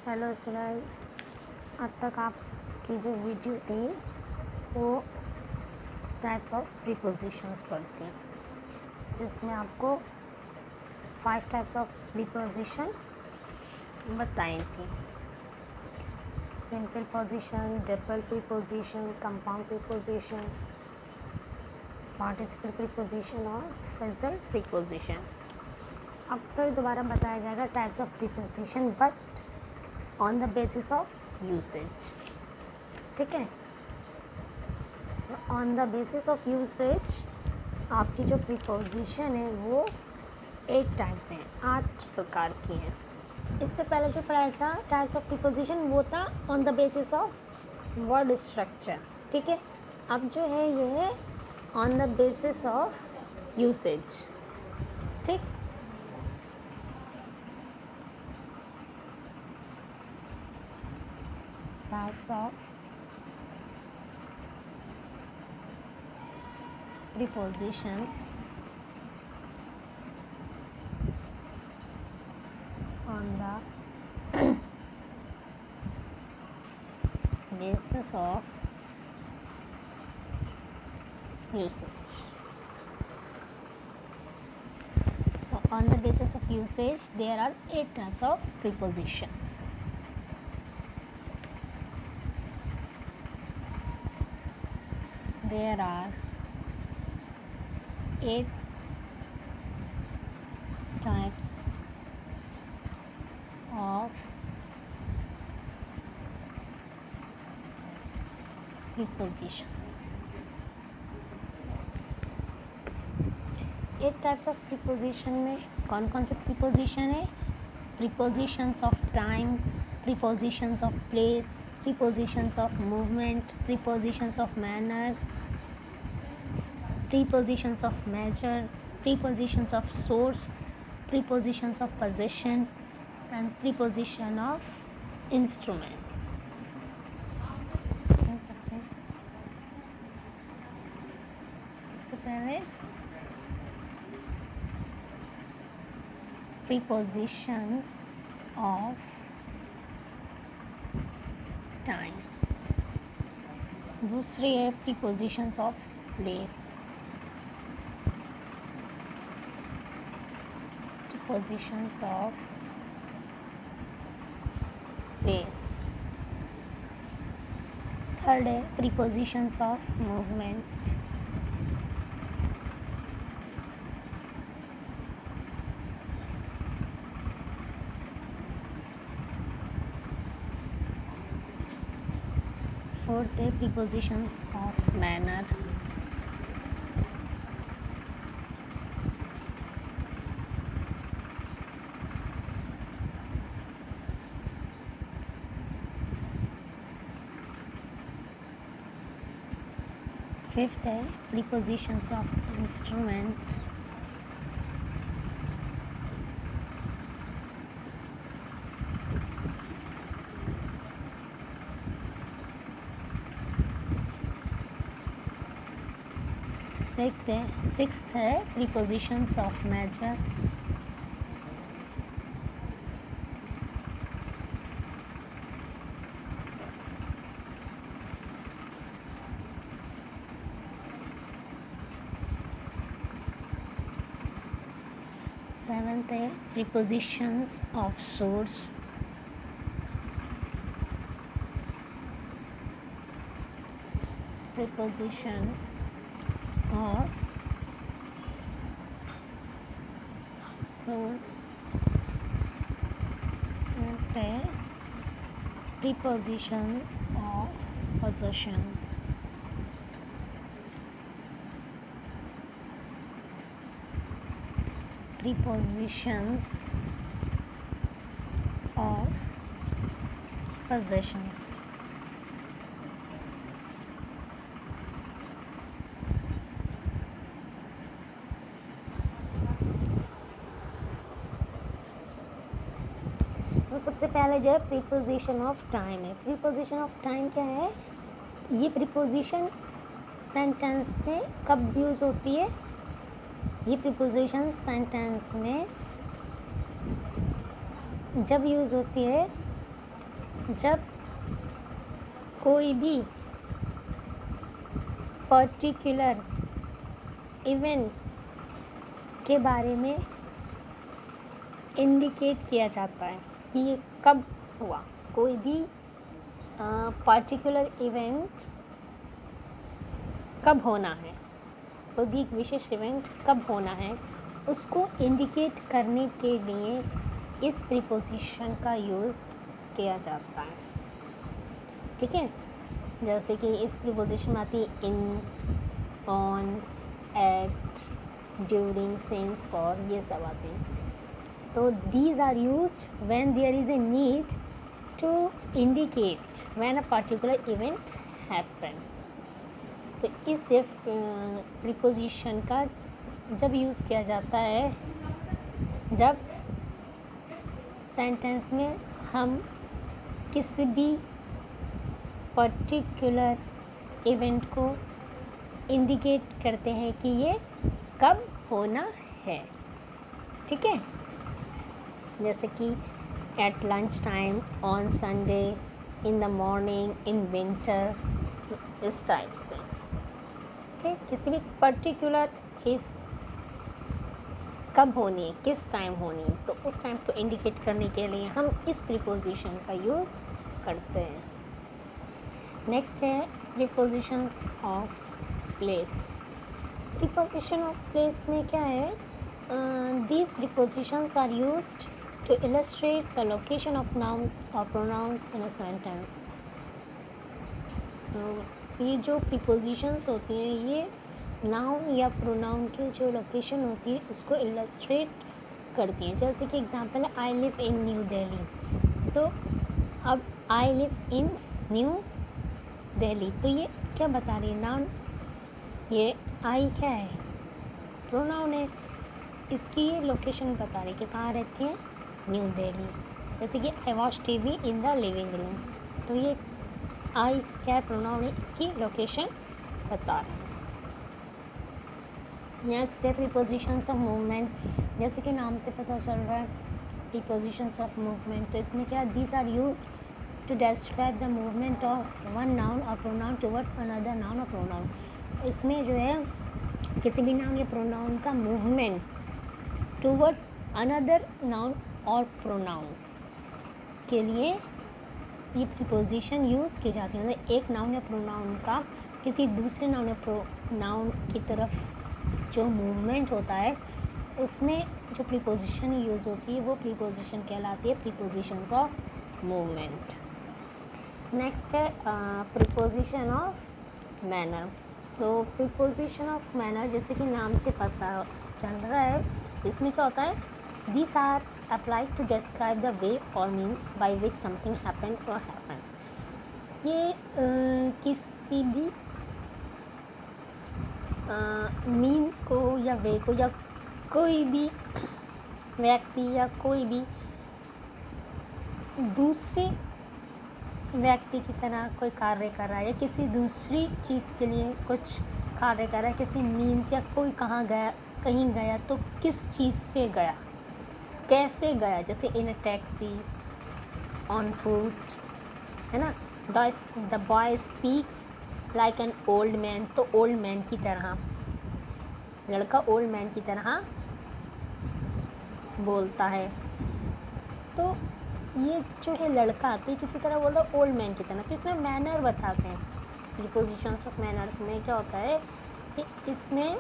Hello students, अब तक आपकी जो वीडियो थी वो टाइप्स ऑफ प्रीपोजिशंस पर थी, जिसमें आपको 5 टाइप्स ऑफ प्रीपोजिशन बताई थी। Simple position, double preposition, compound preposition, participle preposition और फ्रेजल प्रीपोजिशन। अब फिर दोबारा बताया जाएगा types of preposition but on the basis of usage. ठीक है, on the basis of usage आपकी जो प्रीपोजिशन है वो 8 टाइप्स हैं, 8 प्रकार की हैं। इससे पहले जो पढ़ाया था टाइप्स ऑफ प्रीपोजिशन वो था on the basis of word structure. ठीक है, अब जो है ये है on the basis of usage. ठीक, types of preposition on the basis of usage. So on the basis of usage there are 8 types of prepositions. There are 8 types of prepositions. 8 types of preposition में कौन कौन से preposition है? Prepositions of time, prepositions of place, prepositions of movement, prepositions of manner, prepositions of measure, prepositions of source, prepositions of position and preposition of instrument. सबसे पहले prepositions of time, दूसरी है prepositions of place, prepositions of place, third है prepositions of movement, fourth है prepositions of manner, fifth है prepositions of instrument, sixth है prepositions of measure, seventh है prepositions of source, preposition of source and the prepositions of possession. Prepositions of possessions. तो सबसे पहले जो है प्रीपोजिशन ऑफ टाइम है। प्रीपोजिशन ऑफ टाइम क्या है? ये प्रीपोजिशन सेंटेंस में कब यूज़ होती है? ये प्रीपोजिशन सेंटेंस में जब यूज़ होती है जब कोई भी पर्टिकुलर इवेंट के बारे में इंडिकेट किया जाता है कि ये कब हुआ, कोई भी पर्टिकुलर इवेंट कब होना है, कोई भी विशेष इवेंट कब होना है, उसको इंडिकेट करने के लिए इस प्रीपोजिशन का यूज़ किया जाता है। ठीक है, जैसे कि इस प्रीपोजिशन में आती है in, on, at, during, since, for, ये सब आते हैं। तो these are used when there is a need to indicate when a particular event happened। तो इस प्रीपोजिशन का जब यूज़ किया जाता है जब सेंटेंस में हम किसी भी पर्टिकुलर इवेंट को इंडिकेट करते हैं कि ये कब होना है। ठीक है, जैसे कि at lunch time, on Sunday, in the morning, in winter, इस टाइप से। ठीक, किसी भी पर्टिकुलर चीज़ कब होनी है, किस टाइम होनी है, तो उस टाइम को इंडिकेट करने के लिए हम इस प्रीपोजिशन का यूज़ करते हैं। नेक्स्ट है prepositions of place. Preposition of place में क्या है, these prepositions are used to illustrate the location of nouns or pronouns in a sentence। ये जो prepositions होती हैं ये नाउन या प्रोनाउन की जो लोकेशन होती है उसको इलस्ट्रेट करती हैं। जैसे कि एग्जांपल है I live in new Delhi, तो अब I live in new Delhi, तो ये क्या बता रही है, नाउन, ये आई क्या है, प्रोनाउन है, इसकी ये लोकेशन बता रही है कि कहाँ रहती है, न्यू दिल्ली। जैसे कि I watch TV in the living room, तो ये आई क्या है, प्रोनाउन है, इसकी लोकेशन बता रहा है। नेक्स्ट है प्रीपोजिशंस ऑफ मूवमेंट। जैसे कि नाम से पता चल रहा है प्रीपोजिशंस ऑफ मूवमेंट, तो इसमें क्या, these are used to describe the movement of one noun और प्रोनाउन टुवर्ड्स अनदर नाउन और प्रोनाउन। इसमें जो है किसी भी नाउन या प्रोनाउन का मूवमेंट टुवर्ड्स अनदर नाउन और प्रोनाउन के लिए ये प्रीपोजिशन यूज़ की जाती है। मतलब एक नाउन या प्रोनाउन का किसी दूसरे नाउन या प्रोनाउन की तरफ जो मूवमेंट होता है उसमें जो प्रीपोजिशन यूज़ होती है वो प्रीपोजिशन कहलाती है प्रीपोजिशंस ऑफ मूवमेंट। नेक्स्ट है प्रीपोजिशन ऑफ मैनर। तो प्रीपोजिशन ऑफ मैनर जैसे कि नाम से पता चल रहा है, इसमें क्या होता है, these are applied to describe the way or means by which something happened or happens. ये किसी भी मीन्स को या वे को या कोई भी व्यक्ति या कोई भी दूसरे व्यक्ति की तरह कोई कार्य कर रहा है या किसी दूसरी चीज़ के लिए कुछ कार्य कर रहा है, किसी मीन्स या कोई कहीं गया तो किस चीज़ से गया, कैसे गया, जैसे इन अ टैक्सी, ऑन फुट, है ना। The boy speaks like an old man, तो ओल्ड मैन की तरह, लड़का ओल्ड मैन की तरह बोलता है। तो ये जो है लड़का तो ये किसी तरह बोलता है ओल्ड मैन की तरह, तो इसमें मैनर बताते हैं। प्रीपोजिशंस ऑफ मैनर्स में क्या होता है कि इसमें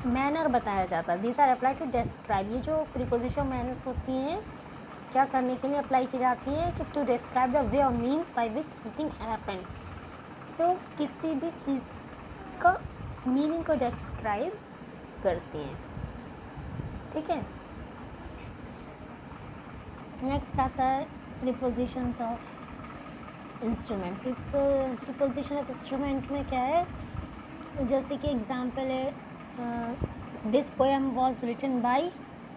मैनर बताया जाता है। These are apply to describe, ये जो प्रीपोजिशन मैनर्स होती हैं क्या करने के लिए अप्लाई की जाती हैं कि to describe the way or means by which something happened, तो किसी भी चीज़ का मीनिंग को डिस्क्राइब करती हैं। ठीक है, नेक्स्ट आता है prepositions of instrument. Preposition of instrument में क्या है, जैसे कि एग्जांपल है this poem was written by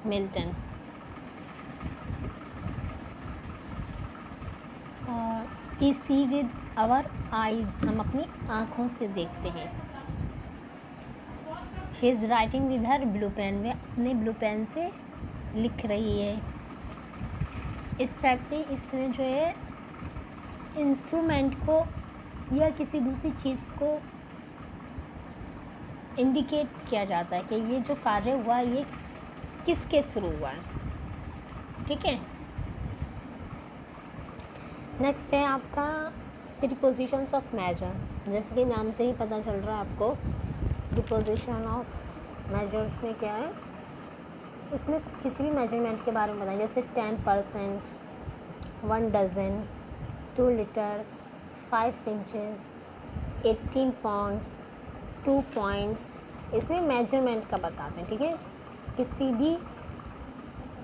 Milton, we see with our eyes, हम अपनी आँखों से देखते हैं। She is writing with her blue pen, वे अपने ब्लू पेन से लिख रही है। इस टाइप से इसमें जो है इंस्ट्रूमेंट को या किसी दूसरी चीज़ को इंडिकेट किया जाता है कि ये जो कार्य हुआ ये किसके थ्रू हुआ है, ठीक है। नेक्स्ट है आपका प्रीपोजिशंस ऑफ मेजर। जैसे कि नाम से ही पता चल रहा है आपको, प्रीपोजिशन ऑफ मेजर्स में क्या है, इसमें किसी भी मेजरमेंट के बारे में बताएं, जैसे 10%, 1 dozen, 2 litre, 5 inches, 18 pounds, 2 points, इसमें मेजरमेंट का बताते हैं, ठीक है। किसी भी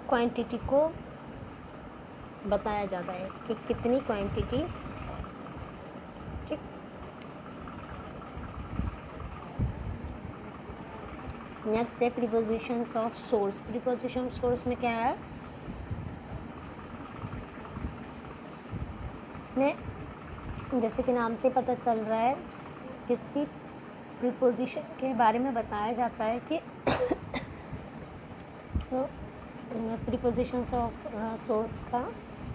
क्वांटिटी को बताया जाता है कि कितनी क्वांटिटी, ठीक। नेक्स्ट है prepositions of source. Preposition of source में क्या है, इसमें जैसे कि नाम से पता चल रहा है किसी प्रीपोजिशन के बारे में बताया जाता है कि प्रीपोजिशंस ऑफ सोर्स का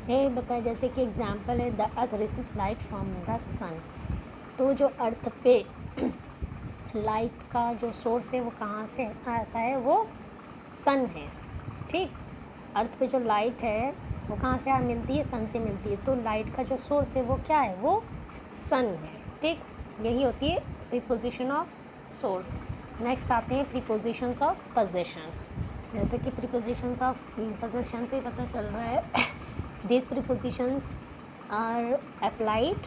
ये बताया, जैसे कि एग्जांपल है the earth receive light from the sun. तो जो अर्थ पे लाइट का जो सोर्स है वो कहाँ से आता है, वो सन है, ठीक। अर्थ पे जो लाइट है वो कहाँ से मिलती है, सन से मिलती है। तो लाइट का जो सोर्स है वो क्या है, वो सन है, ठीक। यही होती है प्रीपोजिशन ऑफ सोर्स। नेक्स्ट आते हैं प्रीपोजिशंस ऑफ पोजीशन। जैसे कि प्रीपोजिशंस ऑफ पोजीशन से पता चल रहा है these prepositions are applied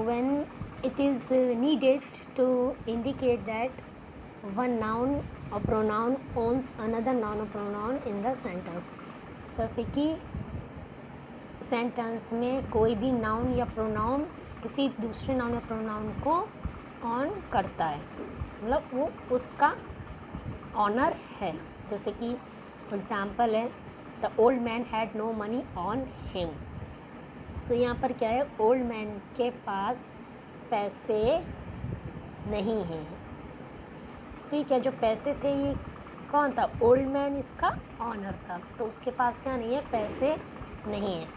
when it is needed to indicate that one noun or pronoun owns another noun or pronoun in the sentence। जैसे कि सेंटेंस में कोई भी नाउन या प्रोनाउन किसी दूसरे नाउन या प्रोनाउन को ऑन करता है, मतलब वो उसका ऑनर है। जैसे कि एग्जाम्पल है the old man had no money on him. तो यहाँ पर क्या है, ओल्ड मैन के पास पैसे नहीं हैं, ठीक है। जो पैसे थे ये कौन था, ओल्ड मैन इसका ऑनर था, तो उसके पास क्या नहीं है, पैसे नहीं है।